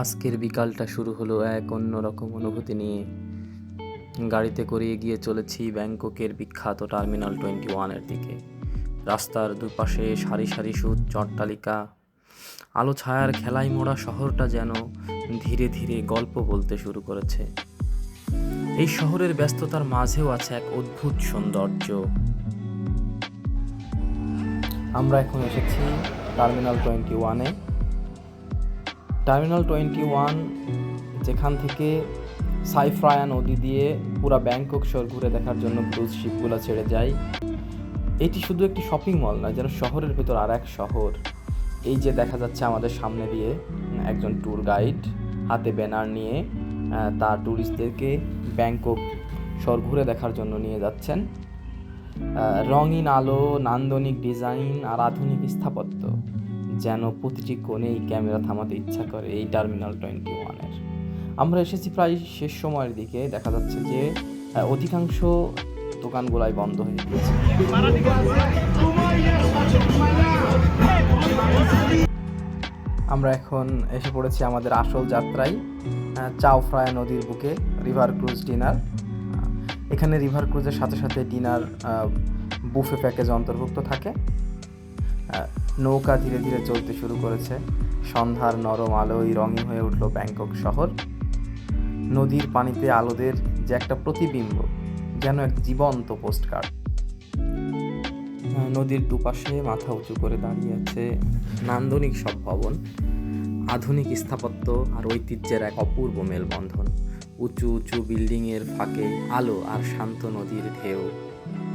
আজকের বিকালটা শুরু হলো এক অন্যরকম অনুভূতি নিয়ে। গাড়িতে করে এগিয়ে চলেছি ব্যাংককের বিখ্যাত টার্মিনাল 21-এর দিকে। রাস্তার দুপাশে সারি সারি সুউচ্চ অট্টালিকা, আলো ছায়ার খেলায় মোড়া শহরটা যেন ধীরে ধীরে গল্প বলতে শুরু করেছে। এই শহরের ব্যস্ততার মাঝেও আছে এক অদ্ভুত সৌন্দর্য। আমরা এখন এসেছি টার্মিনাল 21-এ। টার্মিনাল 21 যেখান থেকে সাইফ্রায়া নদী দিয়ে পুরা ব্যাংকক শহর ঘুরে দেখার জন্য ক্রুজ শিপগুলো ছেড়ে যায়। এটি শুধু একটি শপিং মল নয়, যেন শহরের ভেতর আর এক শহর। এই যে দেখা যাচ্ছে আমাদের সামনে দিয়ে একজন ট্যুর গাইড হাতে ব্যানার নিয়ে তার ট্যুরিস্টদেরকে ব্যাংকক শহর ঘুরে দেখার জন্য নিয়ে যাচ্ছেন। রঙিন আলো, নান্দনিক ডিজাইন আর আধুনিক স্থাপত্য যেন প্রতিটি কোণেই ক্যামেরা থামাতে ইচ্ছা করে এই টার্মিনাল 21-এর। আমরা এসেছি প্রায় শেষ সময়ের দিকে। দেখা যাচ্ছে যে অধিকাংশ দোকানগুলাই বন্ধ হয়ে গিয়েছে। আমরা এখন এসে পড়েছি আমাদের আসল যাত্রায়, চাও ফ্রায়া নদীর বুকে রিভার ক্রুজ ডিনার। এখানে রিভার ক্রুজের সাথে সাথে ডিনার বুফে প্যাকেজ অন্তর্ভুক্ত থাকে। নৌকা ধীরে ধীরে চলতে শুরু করেছে। সন্ধ্যার নরম আলোয় রঙিন হয়ে উঠল ব্যাংকক শহর। নদীর পানিতে আলোদের যে একটা প্রতিবিম্ব, যেন এক জীবন্ত পোস্টকার্ড। নদীর দুপাশে মাথা উঁচু করে দাঁড়িয়ে আছে নান্দনিক সব ভবন, আধুনিক স্থাপত্য আর ঐতিহ্যের এক অপূর্ব মেলবন্ধন। উঁচু উঁচু বিল্ডিংয়ের ফাঁকে আলো আর শান্ত নদীর ঢেউ,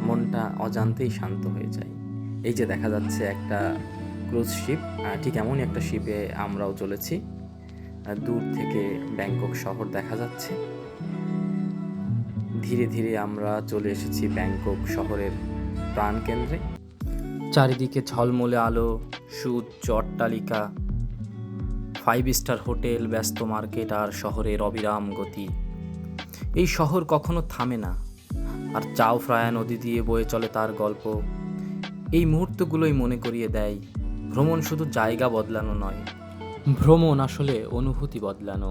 মনটা অজান্তেই শান্ত হয়ে যায়। এই যে দেখা যাচ্ছে একটা ক্রুজ শিপ, ঠিক এমনই একটা শিপে আমরাও চলেছি। দূর থেকে ব্যাংকক শহর দেখা যাচ্ছে। ধীরে ধীরে আমরা চলে এসেছি ব্যাংকক শহরের প্রাণকেন্দ্রে। চারিদিকে ঝলমলে আলো, সুউচ্চ অট্টালিকা, 5 স্টার হোটেল, ব্যস্ত মার্কেট আর শহরের অবিরাম গতি। এই শহর কখনো থামে না, আর চাও ফ্রায়া নদী দিয়ে বয়ে চলে তার গল্প। এই মুহূর্তগুলোই মনে করিয়ে দেয় ভ্রমণ শুধু জায়গা বদলানো নয়, ভ্রমণ আসলে অনুভূতি বদলানো।